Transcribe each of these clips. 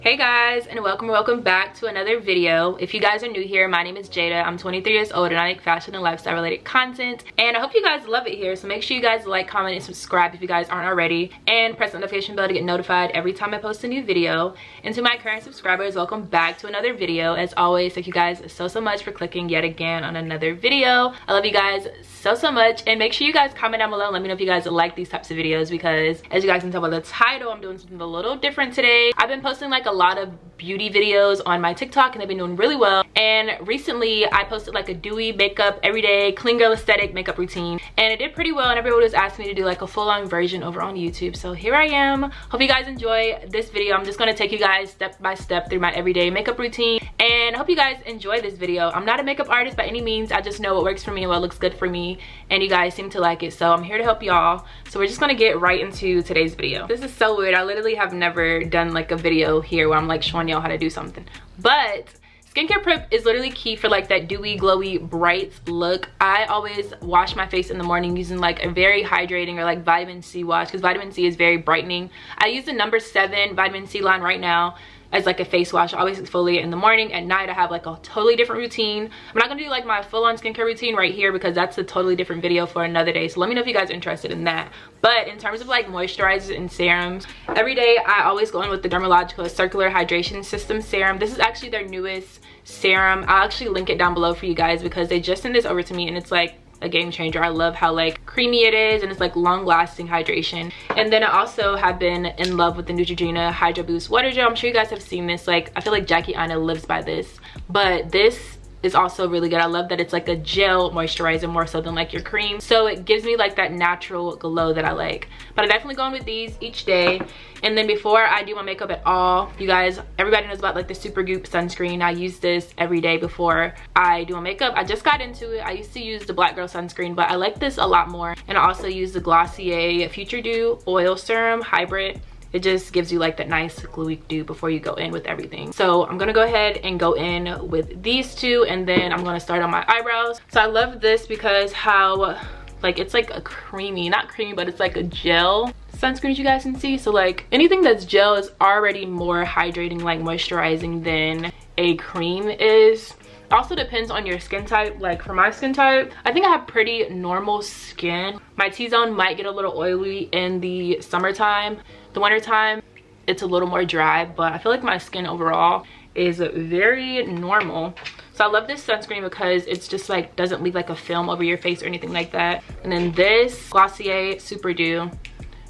Hey guys, and welcome back to another video. If you guys are new here, my name is Jada. I'm 23 years old and I make fashion and lifestyle related content, and I hope you guys love it here. So make sure you guys like, comment, and subscribe if you guys aren't already, and press the notification bell to get notified every time I post a new video. And to my current subscribers, welcome back to another video. As always, thank you guys so much for clicking yet again on another video. I love you guys so much, and make sure you guys comment down below and let me know if you guys like these types of videos, because as you guys can tell by the title, I'm doing something a little different today. I've been posting like a lot of beauty videos on my TikTok and they've been doing really well, and recently I posted like a dewy makeup everyday clean girl aesthetic makeup routine, and it did pretty well, and everybody was asking me to do like a full-on version over on YouTube. So here I am. Hope you guys enjoy this video. I'm just going to take you guys step by step through my everyday makeup routine, and I hope you guys enjoy this video. I'm not a makeup artist by any means. I just know what works for me and what looks good for me, and you guys seem to like it, so I'm here to help y'all. So we're just going to get right into today's video. This is so weird. I literally have never done like a video here where I'm like showing y'all how to do something, but skincare prep is literally key for like that dewy, glowy, bright look. I always wash my face in the morning using like a very hydrating or like vitamin C wash, because vitamin C is very brightening. I use the number 7 vitamin C line right now as like a face wash. I always exfoliate in the morning. At night I have like a totally different routine. I'm not gonna do like my full-on skincare routine right here because that's a totally different video for another day, so let me know if you guys are interested in that. But in terms of like moisturizers and serums, every day I always go in with the Dermalogica circular hydration system serum. This is actually their newest serum. I'll actually link it down below for you guys because they just sent this over to me, and it's like a game changer. I love how like creamy it is, and it's like long-lasting hydration. And then I also have been in love with the Neutrogena Hydro Boost Water Gel. I'm sure you guys have seen this. Like, I feel like Jackie Aina lives by this, but this is also really good. I love that it's like a gel moisturizer more so than like your cream, so it gives me like that natural glow that I like. But I definitely go in with these each day. And then before I do my makeup at all, you guys, everybody knows about like the Super Goop sunscreen. I use this every day before I do my makeup. I just got into it. I used to use the Black Girl sunscreen, but I like this a lot more. And I also use the Glossier Future Dew Oil Serum Hybrid. It just gives you like that nice gluey dew before you go in with everything. So I'm gonna go ahead and go in with these two, and then I'm gonna start on my eyebrows. So I love this because how like it's like a creamy, not creamy, but it's like a gel sunscreen, as you guys can see. So like anything that's gel is already more hydrating, like moisturizing, than a cream is. Also depends on your skin type. Like for my skin type, I think I have pretty normal skin. My T-zone might get a little oily in the summertime. The wintertime, it's a little more dry, but I feel like my skin overall is very normal. So I love this sunscreen because it's just like doesn't leave like a film over your face or anything like that. And then this Glossier Super Dew,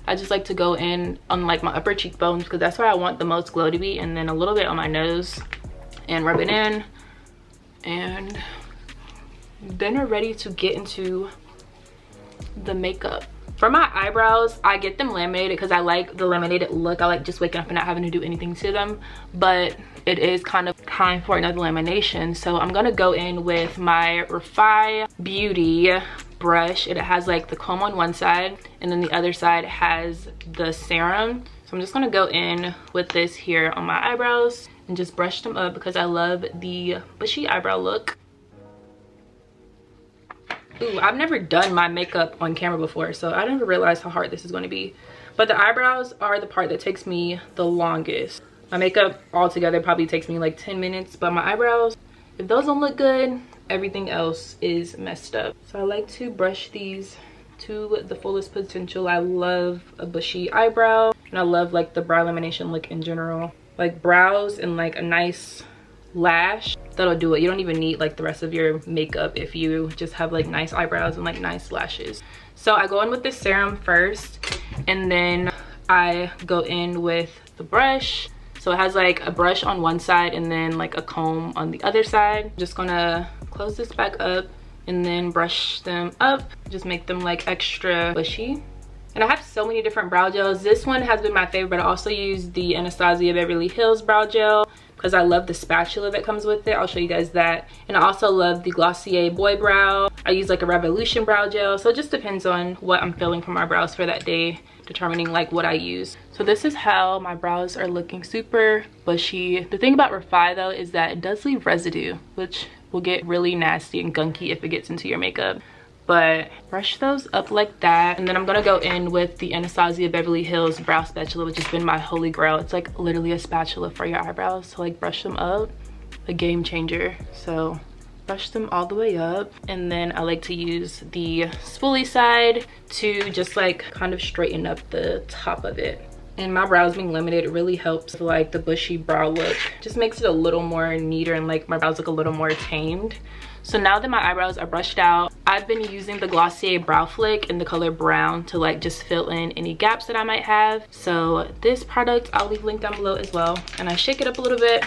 I just like to go in on like my upper cheekbones because that's where I want the most glow to be, and then a little bit on my nose, and rub it in. And then we're ready to get into the makeup. For my eyebrows, I get them laminated because I like the laminated look. I like just waking up and not having to do anything to them, but it is kind of time for another lamination. So I'm gonna go in with my Refi Beauty brush. It has like the comb on one side, and then the other side has the serum. So I'm just gonna go in with this here on my eyebrows and just brush them up because I love the bushy eyebrow look. Ooh, I've never done my makeup on camera before, so I didn't realize how hard this is going to be. But the eyebrows are the part that takes me the longest. My makeup altogether probably takes me like 10 minutes, but my eyebrows, if those don't look good, everything else is messed up. So I like to brush these to the fullest potential. I love a bushy eyebrow, and I love like the brow lamination look in general. Like brows and like a nice lash, that'll do it. You don't even need like the rest of your makeup if you just have like nice eyebrows and like nice lashes. So I go in with the serum first, and then I go in with the brush. So it has like a brush on one side and then like a comb on the other side. I'm just gonna close this back up and then brush them up, just make them like extra bushy. And I have so many different brow gels. This one has been my favorite, but I also use the Anastasia Beverly Hills brow gel because I love the spatula that comes with it. I'll show you guys that. And I also love the Glossier Boy Brow. I use like a Revolution brow gel. So it just depends on what I'm feeling for my brows for that day, determining like what I use. So this is how my brows are looking, super bushy. The thing about Refi though is that it does leave residue, which will get really nasty and gunky if it gets into your makeup. but brush those up like that. And then I'm gonna go in with the Anastasia Beverly Hills brow spatula, which has been my holy grail. It's like literally a spatula for your eyebrows to like brush them up. A game changer. So brush them all the way up, and then I like to use the spoolie side to just like kind of straighten up the top of it. And my brows being limited, it really helps with, like, the bushy brow look. Just makes it a little more neater and like my brows look a little more tamed. So now that my eyebrows are brushed out, I've been using the Glossier brow flick in the color brown to like just fill in any gaps that I might have. So this product I'll leave linked down below as well, and I shake it up a little bit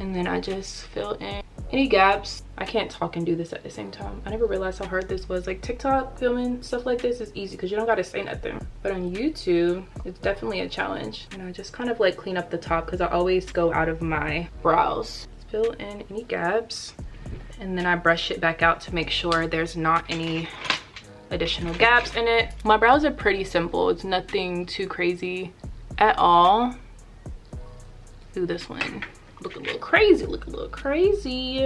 and then I just fill in any gaps. I can't talk and do this at the same time. I never realized how hard this was. Like, TikTok filming stuff like this is easy because you don't gotta say nothing, but on YouTube it's definitely a challenge. And I just kind of like clean up the top because I always go out of my brows. Fill in any gaps, and then I brush it back out to make sure there's not any additional gaps in it. My brows are pretty simple. It's nothing too crazy at all. Ooh, this one look a little crazy, look a little crazy.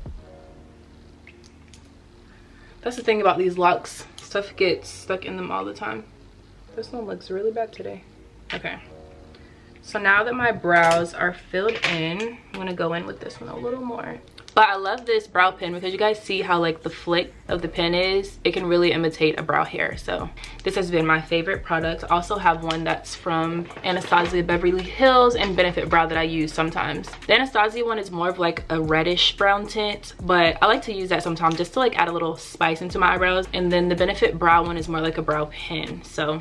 That's the thing about these locks, stuff gets stuck in them all the time. This one looks really bad today. Okay, so now that my brows are filled in, I'm gonna go in with this one a little more. But I love this brow pen because you guys see how like the flick of the pen is. It can really imitate a brow hair. So this has been my favorite product. I also have one that's from Anastasia Beverly Hills and Benefit Brow that I use sometimes. The Anastasia one is more of like a reddish brown tint, but I like to use that sometimes just to like add a little spice into my eyebrows. And then the Benefit Brow one is more like a brow pen. So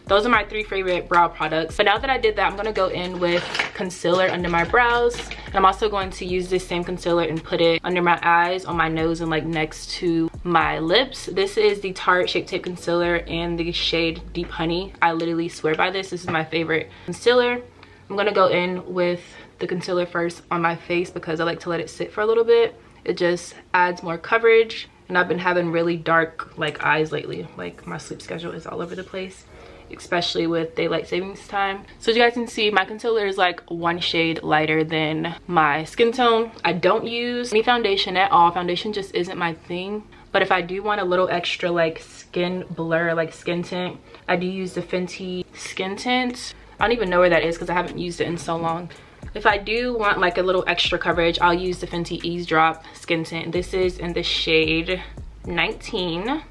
those are my 3 favorite brow products. But now that I did that, I'm gonna go in with concealer under my brows. And I'm also going to use this same concealer and put it under my eyes, on my nose, and like next to my lips. This is the Tarte Shape Tape Concealer in the shade Deep Honey. I literally swear by this. This is my favorite concealer. I'm gonna go in with the concealer first on my face because I like to let it sit for a little bit. It just adds more coverage. And I've been having really dark like eyes lately. Like, my sleep schedule is all over the place, especially with daylight savings time. So as you guys can see, my concealer is like 1 shade lighter than my skin tone. I don't use any foundation at all. Foundation just isn't my thing. But if I do want a little extra like skin blur, like skin tint, I do use the Fenty skin tint. I don't even know where that is because I haven't used it in so long. If I do want like a little extra coverage, I'll use the Fenty Eavesdrop skin tint. This is in the shade 19.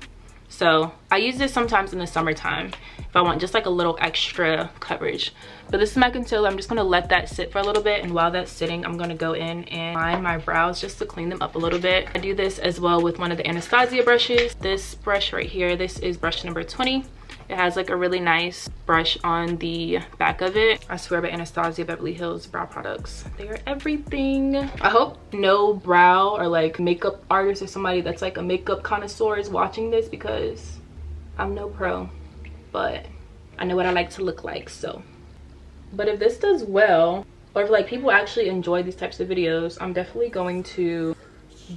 So I use this sometimes in the summertime if I want just like a little extra coverage. But this is my concealer. I'm just gonna let that sit for a little bit, and while that's sitting, I'm gonna go in and line my brows just to clean them up a little bit. I do this as well with one of the Anastasia brushes. This brush right here, this is brush number 20. It has like a really nice brush on the back of it. I swear by Anastasia Beverly Hills brow products, they are everything. I hope no brow or like makeup artist or somebody that's like a makeup connoisseur is watching this, because I'm no pro, but I know what I like to look like. So, but if this does well, or if like people actually enjoy these types of videos, I'm definitely going to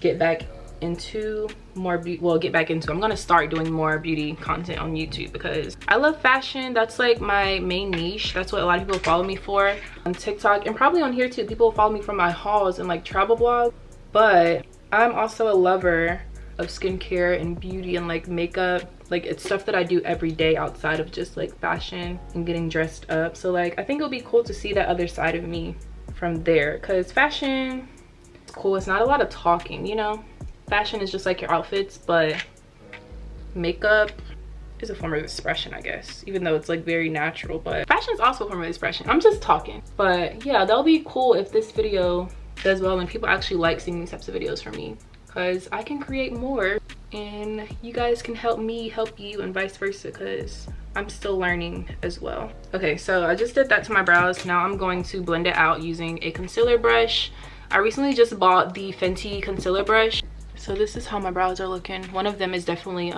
get back into more I'm gonna start doing more beauty content on YouTube because I love fashion. That's like my main niche. That's what a lot of people follow me for on TikTok, and probably on here too. People follow me for my hauls and like travel vlogs, but I'm also a lover of skincare and beauty and like makeup. Like, it's stuff that I do every day outside of just like fashion and getting dressed up. So like, I think it'll be cool to see that other side of me from there, because fashion is cool. It's not a lot of talking, you know. Fashion is just like your outfits, but makeup is a form of expression, I guess, even though it's like very natural. But fashion is also a form of expression. I'm just talking. But yeah, that'll be cool if this video does well and people actually like seeing these types of videos from me, because I can create more and you guys can help me help you, and vice versa, because I'm still learning as well. Okay, so I just did that to my brows. Now I'm going to blend it out using a concealer brush. I recently just bought the Fenty concealer brush. So this is how my brows are looking. One of them is definitely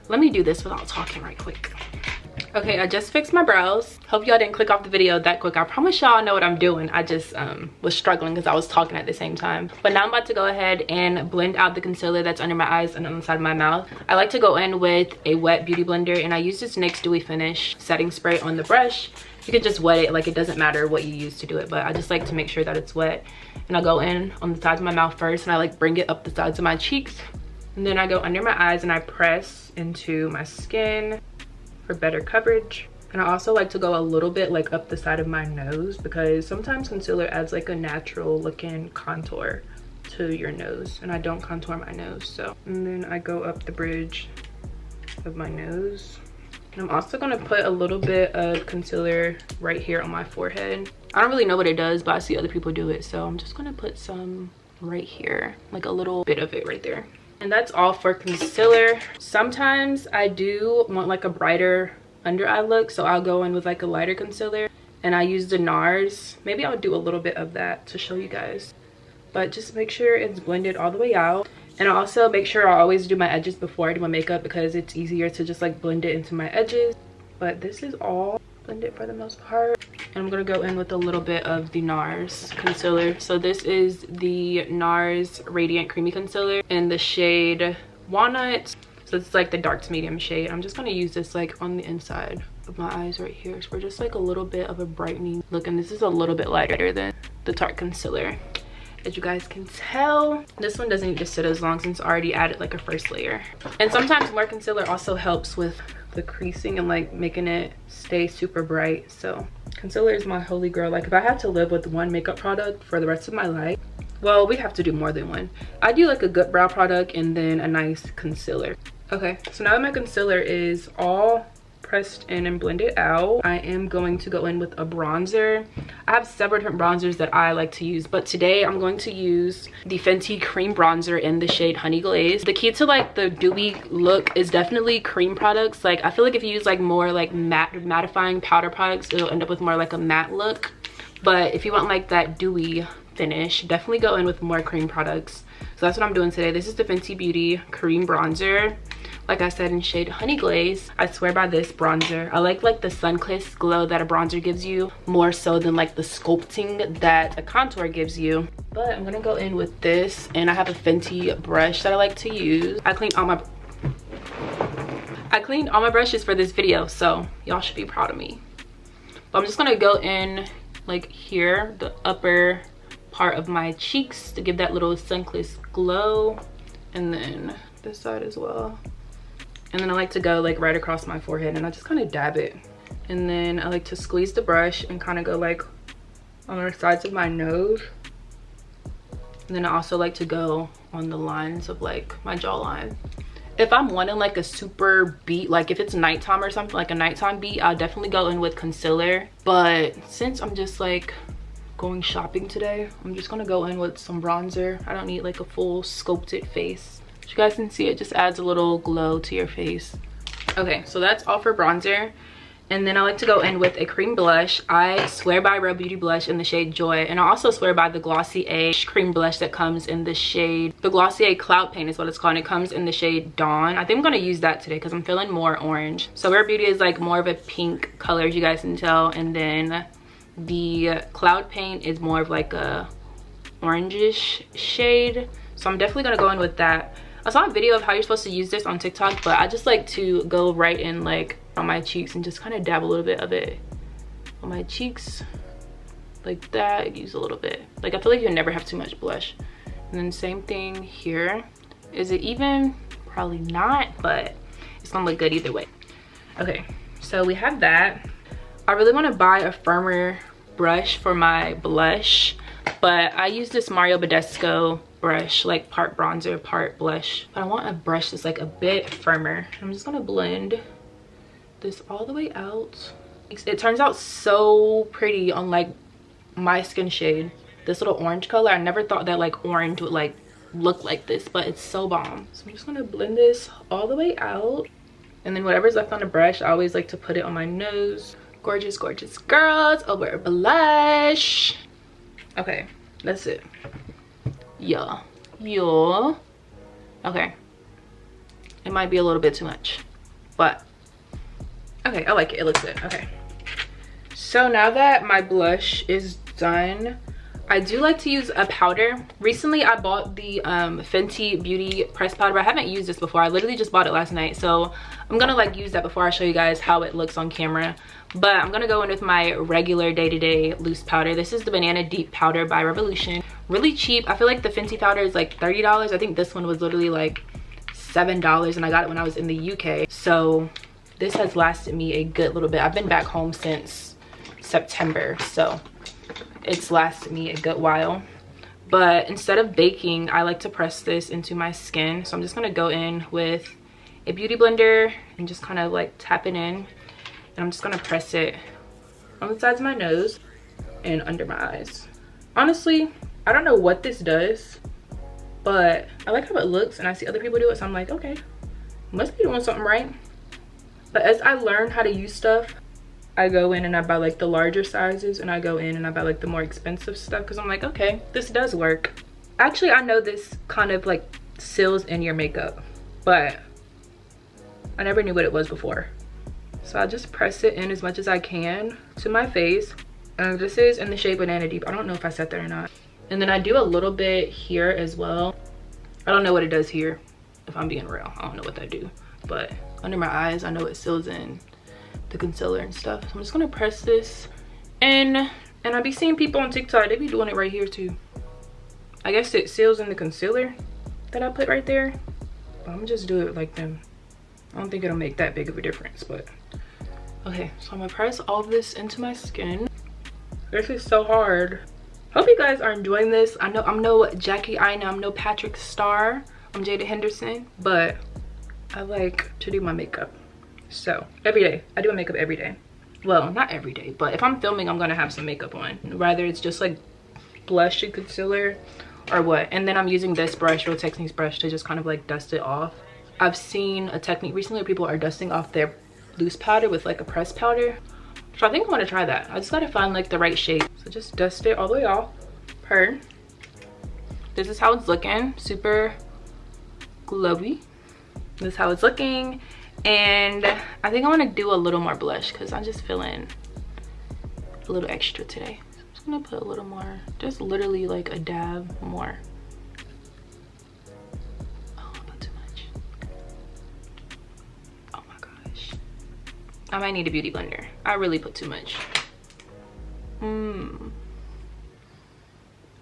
let me do this without talking right quick. Okay, I just fixed my brows. Hope y'all didn't click off the video that quick. I promise y'all I know what I'm doing. I just was struggling because I was talking at the same time. But now I'm about to go ahead and blend out the concealer that's under my eyes and on the side of my mouth. I like to go in with a wet beauty blender, and I use this NYX Dewy Finish setting spray on the brush. You could just wet it, like it doesn't matter what you use to do it, but I just like to make sure that it's wet. And I go in on the sides of my mouth first, and I like bring it up the sides of my cheeks, and then I go under my eyes and I press into my skin for better coverage. And I also like to go a little bit like up the side of my nose, because sometimes concealer adds like a natural looking contour to your nose, and I don't contour my nose. So, and then I go up the bridge of my nose. And I'm also gonna put a little bit of concealer right here on my forehead. I don't really know what it does, but I see other people do it, so I'm just gonna put some right here, like a little bit of it right there. And that's all for concealer. Sometimes I do want like a brighter under eye look, so I'll go in with like a lighter concealer, and I use the NARS. Maybe I'll do a little bit of that to show you guys, but just make sure it's blended all the way out. And I also make sure I always do my edges before I do my makeup, because it's easier to just like blend it into my edges. But this is all blended for the most part. And I'm gonna go in with a little bit of the NARS concealer. So this is the NARS Radiant Creamy Concealer in the shade Walnut. So it's like the dark to medium shade. I'm just gonna use this like on the inside of my eyes right here, for just like a little bit of a brightening look. And this is a little bit lighter than the Tarte concealer, as you guys can tell. This one doesn't need to sit as long since I already added like a first layer. And sometimes more concealer also helps with the creasing and like making it stay super bright. So concealer is my holy grail. Like if I had to live with one makeup product for the rest of my life, well, we'd have to do more than one. I do like a good brow product and then a nice concealer. Okay, so now that my concealer is all pressed in and blended out, I am going to go in with a bronzer. I have several different bronzers that I like to use, but today I'm going to use the Fenty cream bronzer in the shade Honey Glaze. The key to like the dewy look is definitely cream products. Like I feel like if you use like more like mattifying powder products, it'll end up with more like a matte look. But if you want like that dewy finish, definitely go in with more cream products. So that's what I'm doing today. This is the Fenty Beauty cream bronzer, like I said, in shade Honey Glaze. I swear by this bronzer. I like the sun-kissed glow that a bronzer gives you, more so than like the sculpting that a contour gives you. But I'm gonna go in with this, and I have a Fenty brush that I like to use. I cleaned all my brushes for this video, so y'all should be proud of me. But I'm just gonna go in like here, the upper part of my cheeks, to give that little sun-kissed glow, and then this side as well. And then I like to go like right across my forehead, and I just kind of dab it. And then I like to squeeze the brush and kind of go like on the sides of my nose. And then I also like to go on the lines of like my jawline. If I'm wanting like a super beat, like if it's nighttime or something, like a nighttime beat, I'll definitely go in with concealer. But since I'm just like going shopping today, I'm just gonna go in with some bronzer. I don't need like a full sculpted face. As you guys can see, it just adds a little glow to your face. Okay, so that's all for bronzer. And then I like to go in with a cream blush. I swear by Real Beauty blush in the shade Joy, and I also swear by the Glossier cream blush that comes in the shade, the Glossier Cloud Paint is what it's called, and it comes in the shade Dawn. I think I'm gonna use that today because I'm feeling more orange. So Real Beauty is like more of a pink color, as you guys can tell, and then the Cloud Paint is more of like a orangish shade. So I'm definitely gonna go in with that. I saw a video of how you're supposed to use this on TikTok, but I just like to go right in like on my cheeks and just kind of dab a little bit of it on my cheeks like that. Use a little bit. Like I feel like you never have too much blush. And then same thing here. Is it even? Probably not, but it's gonna look good either way. Okay, so we have that. I really want to buy a firmer brush for my blush, but I use this Mario Badescu brush, like part bronzer, part blush. But I want a brush that's like a bit firmer. I'm just gonna blend this all the way out. It turns out so pretty on like my skin shade. This little orange color, I never thought that like orange would like look like this, but it's so bomb. So I'm just gonna blend this all the way out, and then whatever's left on the brush, I always like to put it on my nose. Gorgeous, gorgeous girls over blush. Okay, that's it. Yeah. Okay, it might be a little bit too much, but okay, I like it. It looks good. Okay, so now that my blush is done, I do like to use a powder. Recently I bought the Fenty Beauty press powder, but I haven't used this before. I literally just bought it last night, so I'm gonna like use that before I show you guys how it looks on camera. But I'm gonna go in with my regular day-to-day loose powder. This is the Banana Deep Powder by Revolution. Really cheap. I feel like the Fenty powder is like $30. I think this one was literally like $7, and I got it when I was in the UK. So this has lasted me a good little bit. I've been back home since September, so it's lasted me a good while. But instead of baking, I like to press this into my skin. So I'm just gonna go in with a beauty blender and just kind of like tap it in, and I'm just gonna press it on the sides of my nose and under my eyes. Honestly, I don't know what this does, but I like how it looks, and I see other people do it, so I'm like, okay, must be doing something right. But as I learn how to use stuff, I go in and I buy like the larger sizes, and I go in and I buy like the more expensive stuff, because I'm like, okay, this does work. Actually, I know this kind of like seals in your makeup, but I never knew what it was before. So I just press it in as much as I can to my face. And this is in the shade Banana Deep. I don't know if I said that or not. And then I do a little bit here as well. I don't know what it does here, if I'm being real. I don't know what that do. But under my eyes, I know it seals in the concealer and stuff. So I'm just gonna press this in. And I be seeing people on TikTok, they be doing it right here too. I guess it seals in the concealer that I put right there. But I'm gonna just do it like them. I don't think it'll make that big of a difference, but okay. So I'm gonna press all of this into my skin. This is so hard. Hope you guys are enjoying this. I know I'm no Jackie Aina, I'm no Patrick Star, I'm Jada Henderson, but I like to do my makeup. So every day, I do my makeup every day. Well, not every day, but if I'm filming, I'm gonna have some makeup on. Rather it's just like blush and concealer or what. And then I'm using this brush, Real Techniques brush, to just kind of like dust it off. I've seen a technique recently where people are dusting off their loose powder with like a pressed powder. So I think I want to try that. I just gotta find like the right shade. So just dust it all the way off. This is how it's looking. Super glowy. This is how it's looking. And I think I want to do a little more blush because I'm just feeling a little extra today. So I'm just gonna put a little more, just literally like a dab more. Oh, I put too much. Oh my gosh. I might need a beauty blender. I really put too much.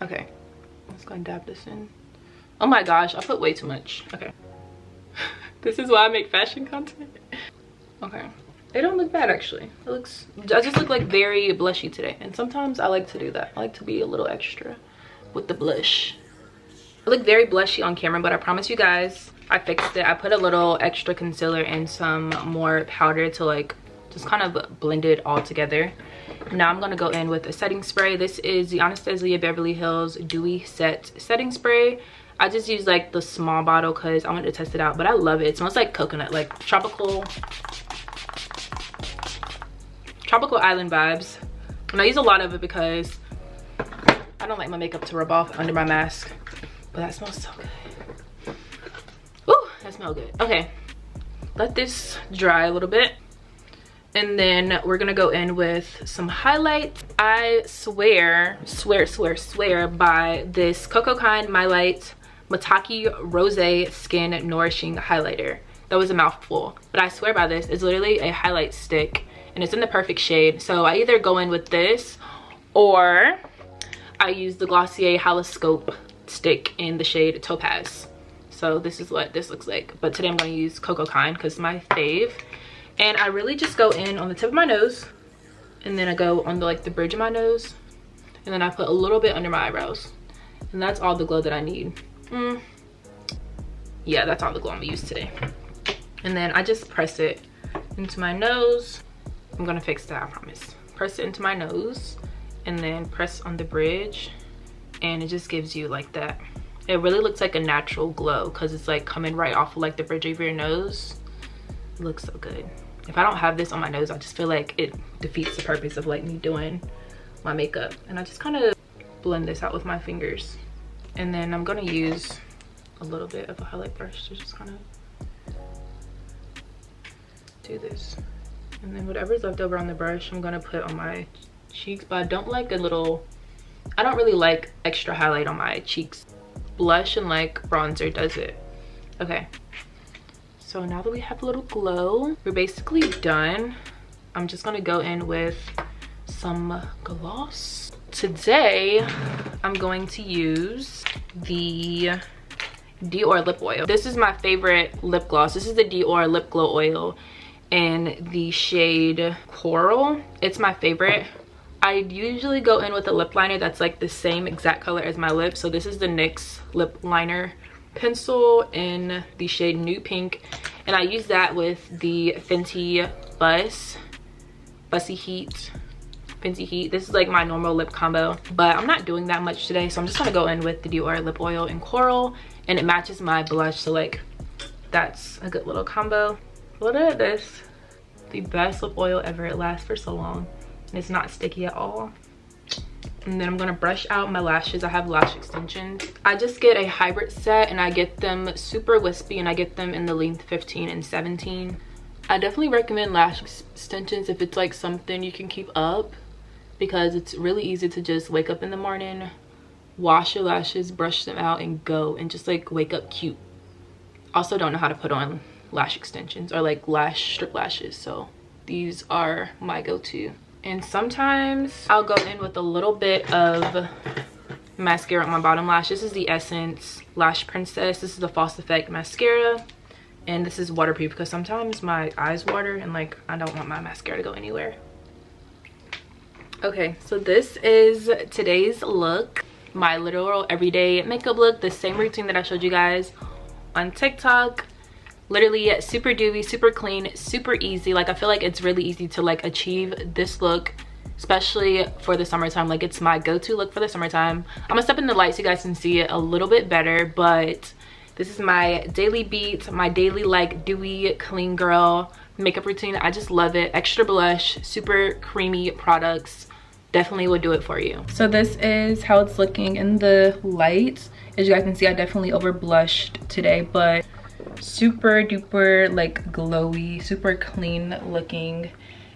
Okay, I'm just gonna dab this in. Oh my gosh, I put way too much. Okay. This is why I make fashion content. Okay. It don't look bad actually. It looks, I just look like very blushy today. And sometimes I like to do that. I like to be a little extra with the blush. I look very blushy on camera, but I promise you guys, I fixed it. I put a little extra concealer and some more powder to like just kind of blend it all together. Now I'm gonna go in with a setting spray. This is the Anastasia Beverly Hills Dewy Set Setting Spray. I just use like the small bottle because I wanted to test it out, but I love it. It smells like coconut, like tropical island vibes. And I use a lot of it because I don't like my makeup to rub off under my mask. But that smells so good. Ooh, that smells good. Okay, let this dry a little bit. And then we're gonna go in with some highlight. I swear by this Cocokind mai-light Mataki Rose Skin Nourishing Highlighter. That was a mouthful, but I swear by this. It's literally a highlight stick and it's in the perfect shade. So I either go in with this or I use the Glossier Haloscope stick in the shade Topaz. So this is what this looks like. But today I'm gonna use Cocokind because it's my fave. And I really just go in on the tip of my nose, and then I go on the like the bridge of my nose, and then I put a little bit under my eyebrows. And that's all the glow that I need. Yeah, that's all the glow I'm gonna use today. And then I just press it into my nose. I'm gonna fix that, I promise. Press it into my nose and then press on the bridge, and it just gives you like that. It really looks like a natural glow because it's like coming right off of like the bridge of your nose. It looks so good. If I don't have this on my nose, I just feel like it defeats the purpose of like me doing my makeup. And I just kind of blend this out with my fingers. And then I'm gonna use a little bit of a highlight brush to just kind of do this. And then whatever's left over on the brush, I'm gonna put on my cheeks. But I don't like I don't really like extra highlight on my cheeks. Blush and like bronzer does it. Okay, so now that we have a little glow, we're basically done. I'm just gonna go in with some gloss. Today I'm going to use the Dior lip oil. This is my favorite lip gloss. This is the Dior lip glow oil in the shade Coral. It's my favorite. I usually go in with a lip liner that's like the same exact color as my lips. So this is the NYX lip liner pencil in the shade Nude Pink, and I use that with the Fenty Fenty Heat. This is like my normal lip combo, but I'm not doing that much today, so I'm just gonna go in with the Dior lip oil in Coral, and it matches my blush, so like that's a good little combo. Look at this, the best lip oil ever. It lasts for so long and it's not sticky at all. And then I'm gonna brush out my lashes. I have lash extensions. I just get a hybrid set, and I get them super wispy, and I get them in the length 15 and 17. I definitely recommend lash extensions if it's like something you can keep up, because it's really easy to just wake up in the morning, wash your lashes, brush them out, and go, and just like wake up cute. Also don't know how to put on lash extensions or like lash strip lashes, so these are my go-to. And sometimes I'll go in with a little bit of mascara on my bottom lash. This is the Essence Lash Princess. This is the False Effect mascara, and this is waterproof because sometimes my eyes water and like I don't want my mascara to go anywhere. Okay, so this is today's look, my literal everyday makeup look, the same routine that I showed you guys on TikTok. Literally super dewy, super clean, super easy. Like I feel like it's really easy to like achieve this look, especially for the summertime. Like it's my go-to look for the summertime. I'm gonna step in the light so you guys can see it a little bit better, but this is my daily beat, my daily like dewy clean girl makeup routine. I just love it. Extra blush, super creamy products, definitely would do it for you. So this is how it's looking in the light. As you guys can see, I definitely over blushed today, but super duper like glowy, super clean looking,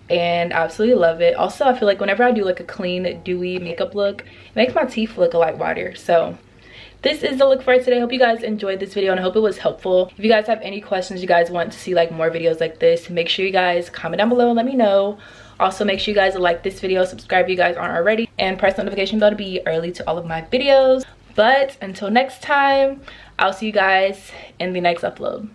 and I absolutely love it. Also, I feel like whenever I do like a clean dewy makeup look, it makes my teeth look a lot whiter. So this is the look for today. I hope you guys enjoyed this video and I hope it was helpful. If you guys have any questions, you guys want to see like more videos like this, make sure you guys comment down below and let me know. Also, make sure you guys like this video, subscribe if you guys aren't already, and press the notification bell to be early to all of my videos. But until next time, I'll see you guys in the next upload.